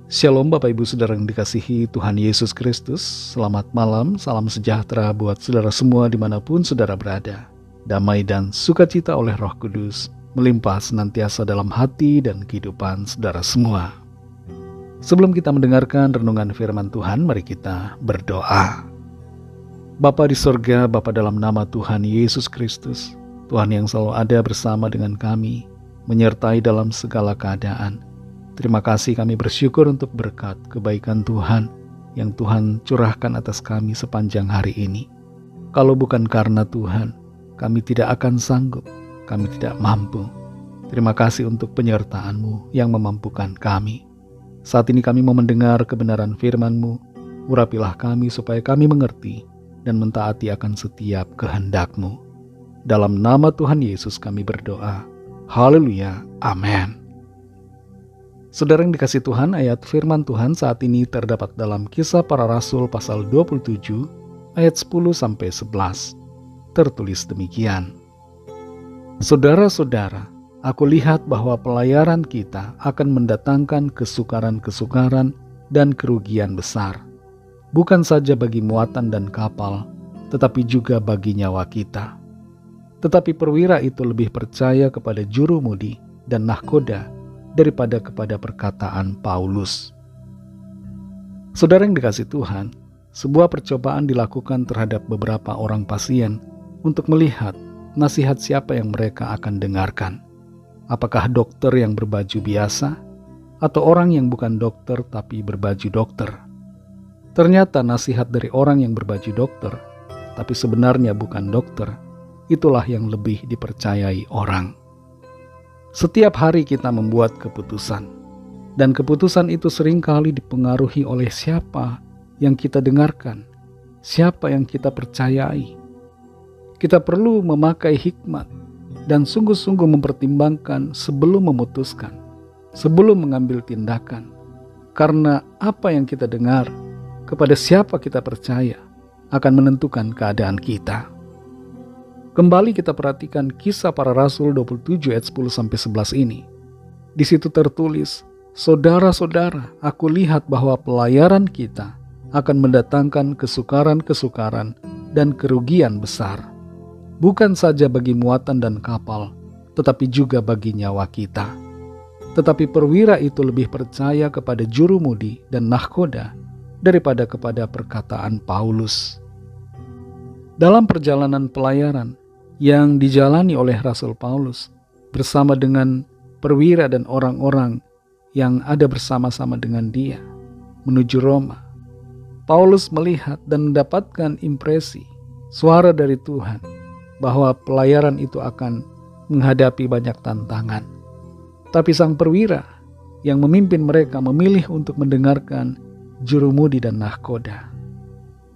Shalom Bapak Ibu Saudara yang dikasihi Tuhan Yesus Kristus. Selamat malam, salam sejahtera buat saudara semua dimanapun saudara berada. Damai dan sukacita oleh Roh Kudus melimpah senantiasa dalam hati dan kehidupan saudara semua. Sebelum kita mendengarkan renungan firman Tuhan, mari kita berdoa. Bapa di sorga, Bapa dalam nama Tuhan Yesus Kristus, Tuhan yang selalu ada bersama dengan kami, menyertai dalam segala keadaan. Terima kasih, kami bersyukur untuk berkat kebaikan Tuhan yang Tuhan curahkan atas kami sepanjang hari ini. Kalau bukan karena Tuhan, kami tidak akan sanggup, kami tidak mampu. Terima kasih untuk penyertaan-Mu yang memampukan kami. Saat ini kami mau mendengar kebenaran firman-Mu. Urapilah kami supaya kami mengerti dan mentaati akan setiap kehendak-Mu. Dalam nama Tuhan Yesus kami berdoa. Haleluya. Amin. Saudara yang dikasih Tuhan, ayat firman Tuhan saat ini terdapat dalam Kisah Para Rasul pasal 27 ayat 10-11. Tertulis demikian. Saudara-saudara, aku lihat bahwa pelayaran kita akan mendatangkan kesukaran-kesukaran dan kerugian besar. Bukan saja bagi muatan dan kapal, tetapi juga bagi nyawa kita. Tetapi perwira itu lebih percaya kepada jurumudi dan nahkoda daripada kepada perkataan Paulus. Saudara yang dikasih Tuhan, sebuah percobaan dilakukan terhadap beberapa orang pasien untuk melihat nasihat siapa yang mereka akan dengarkan. Apakah dokter yang berbaju biasa atau orang yang bukan dokter tapi berbaju dokter? Ternyata nasihat dari orang yang berbaju dokter tapi sebenarnya bukan dokter, itulah yang lebih dipercayai orang. Setiap hari kita membuat keputusan, dan keputusan itu seringkali dipengaruhi oleh siapa yang kita dengarkan, siapa yang kita percayai. Kita perlu memakai hikmat dan sungguh-sungguh mempertimbangkan sebelum memutuskan, sebelum mengambil tindakan. Karena apa yang kita dengar, kepada siapa kita percaya, akan menentukan keadaan kita. Kembali kita perhatikan Kisah Para Rasul 27 ayat 10-11 ini. Di situ tertulis, saudara-saudara, aku lihat bahwa pelayaran kita akan mendatangkan kesukaran-kesukaran dan kerugian besar. Bukan saja bagi muatan dan kapal, tetapi juga bagi nyawa kita. Tetapi perwira itu lebih percaya kepada jurumudi dan nahkoda daripada kepada perkataan Paulus. Dalam perjalanan pelayaran yang dijalani oleh Rasul Paulus bersama dengan perwira dan orang-orang yang ada bersama-sama dengan dia menuju Roma, Paulus melihat dan mendapatkan impresi suara dari Tuhan bahwa pelayaran itu akan menghadapi banyak tantangan. Tapi sang perwira yang memimpin mereka memilih untuk mendengarkan jurumudi dan nahkoda.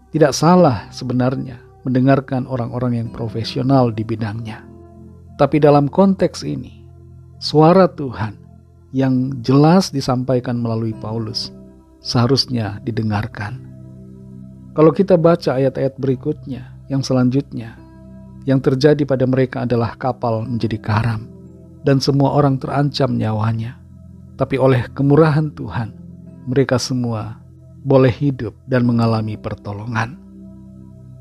Tidak salah sebenarnya mendengarkan orang-orang yang profesional di bidangnya. Tapi dalam konteks ini, suara Tuhan yang jelas disampaikan melalui Paulus seharusnya didengarkan. Kalau kita baca ayat-ayat berikutnya, yang selanjutnya, yang terjadi pada mereka adalah kapal menjadi karam dan semua orang terancam nyawanya. Tapi oleh kemurahan Tuhan, mereka semua boleh hidup dan mengalami pertolongan.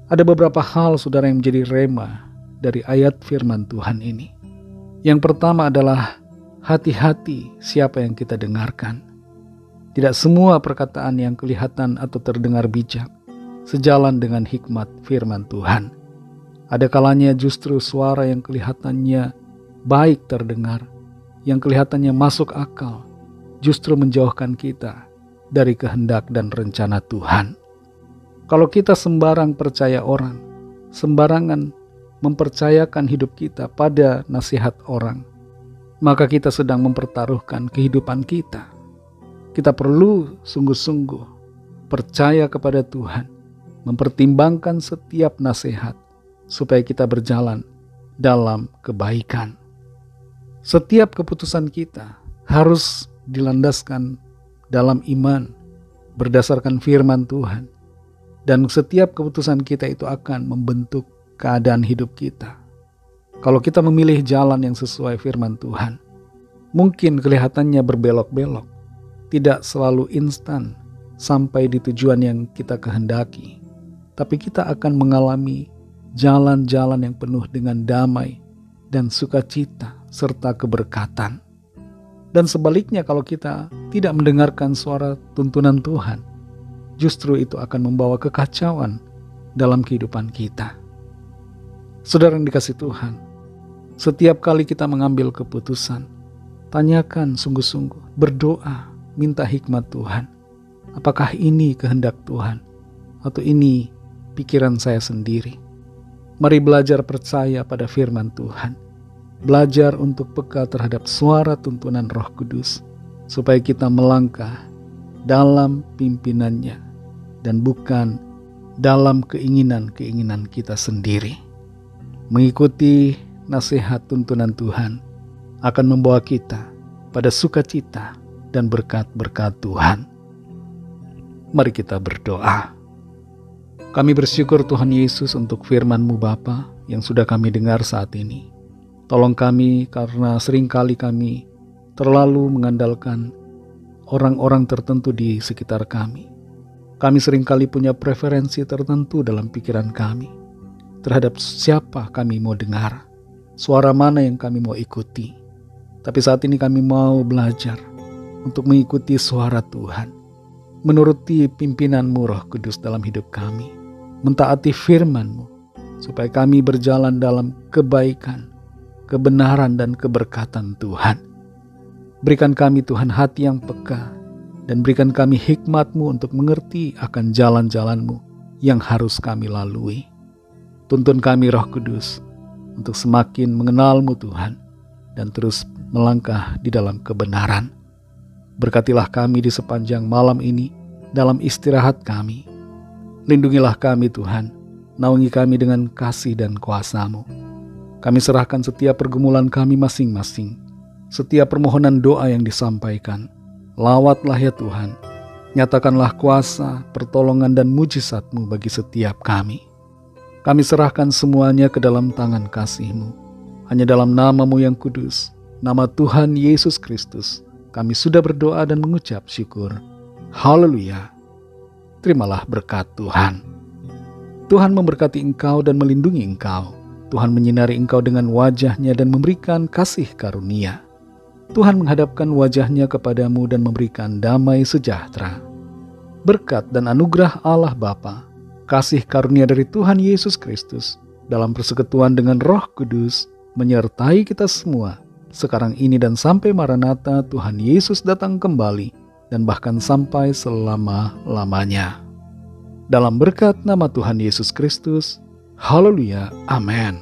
Ada beberapa hal saudara yang menjadi rema dari ayat firman Tuhan ini. Yang pertama adalah hati-hati siapa yang kita dengarkan. Tidak semua perkataan yang kelihatan atau terdengar bijak sejalan dengan hikmat firman Tuhan. Ada kalanya justru suara yang kelihatannya baik terdengar, yang kelihatannya masuk akal, justru menjauhkan kita dari kehendak dan rencana Tuhan. Kalau kita sembarang percaya orang, sembarangan mempercayakan hidup kita pada nasihat orang, maka kita sedang mempertaruhkan kehidupan kita. Kita perlu sungguh-sungguh percaya kepada Tuhan, mempertimbangkan setiap nasihat, supaya kita berjalan dalam kebaikan. Setiap keputusan kita harus dilandaskan dalam iman, berdasarkan firman Tuhan. Dan setiap keputusan kita itu akan membentuk keadaan hidup kita. Kalau kita memilih jalan yang sesuai firman Tuhan, mungkin kelihatannya berbelok-belok, tidak selalu instan sampai di tujuan yang kita kehendaki, tapi kita akan mengalami jalan-jalan yang penuh dengan damai dan sukacita serta keberkatan. Dan sebaliknya, kalau kita tidak mendengarkan suara tuntunan Tuhan, justru itu akan membawa kekacauan dalam kehidupan kita. Saudara yang dikasihi Tuhan, setiap kali kita mengambil keputusan, tanyakan sungguh-sungguh, berdoa, minta hikmat Tuhan. Apakah ini kehendak Tuhan atau ini pikiran saya sendiri? Mari belajar percaya pada firman Tuhan. Belajar untuk peka terhadap suara tuntunan Roh Kudus, supaya kita melangkah dalam pimpinannya dan bukan dalam keinginan-keinginan kita sendiri. Mengikuti nasihat tuntunan Tuhan akan membawa kita pada sukacita dan berkat-berkat Tuhan. Mari kita berdoa. Kami bersyukur Tuhan Yesus untuk firman-Mu Bapa yang sudah kami dengar saat ini. Tolong kami karena seringkali kami terlalu mengandalkan orang-orang tertentu di sekitar kami. Kami seringkali punya preferensi tertentu dalam pikiran kami terhadap siapa kami mau dengar, suara mana yang kami mau ikuti. Tapi saat ini kami mau belajar untuk mengikuti suara Tuhan, menuruti pimpinan-Mu Roh Kudus dalam hidup kami, mentaati firman-Mu, supaya kami berjalan dalam kebaikan, kebenaran dan keberkatan Tuhan. Berikan kami Tuhan hati yang peka, dan berikan kami hikmat-Mu untuk mengerti akan jalan-jalan-Mu yang harus kami lalui. Tuntun kami Roh Kudus untuk semakin mengenal-Mu Tuhan, dan terus melangkah di dalam kebenaran. Berkatilah kami di sepanjang malam ini dalam istirahat kami. Lindungilah kami Tuhan, naungi kami dengan kasih dan kuasa-Mu. Kami serahkan setiap pergumulan kami masing-masing, setiap permohonan doa yang disampaikan. Lawatlah ya Tuhan, nyatakanlah kuasa, pertolongan dan mujizat-Mu bagi setiap kami. Kami serahkan semuanya ke dalam tangan kasih-Mu. Hanya dalam nama-Mu yang kudus, nama Tuhan Yesus Kristus, kami sudah berdoa dan mengucap syukur. Haleluya. Terimalah berkat Tuhan. Tuhan memberkati engkau dan melindungi engkau. Tuhan menyinari engkau dengan wajah-Nya dan memberikan kasih karunia. Tuhan menghadapkan wajah-Nya kepadamu dan memberikan damai sejahtera. Berkat dan anugerah Allah Bapa, kasih karunia dari Tuhan Yesus Kristus, dalam persekutuan dengan Roh Kudus, menyertai kita semua, sekarang ini dan sampai Maranatha Tuhan Yesus datang kembali, dan bahkan sampai selama-lamanya. Dalam berkat nama Tuhan Yesus Kristus, haleluya, amin.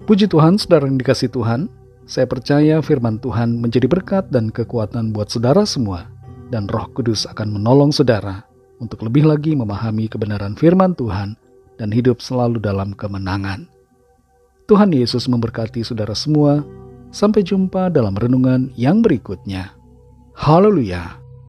Puji Tuhan, saudara yang dikasihi Tuhan, saya percaya firman Tuhan menjadi berkat dan kekuatan buat saudara semua, dan Roh Kudus akan menolong saudara untuk lebih lagi memahami kebenaran firman Tuhan dan hidup selalu dalam kemenangan. Tuhan Yesus memberkati saudara semua. Sampai jumpa dalam renungan yang berikutnya. Haleluya.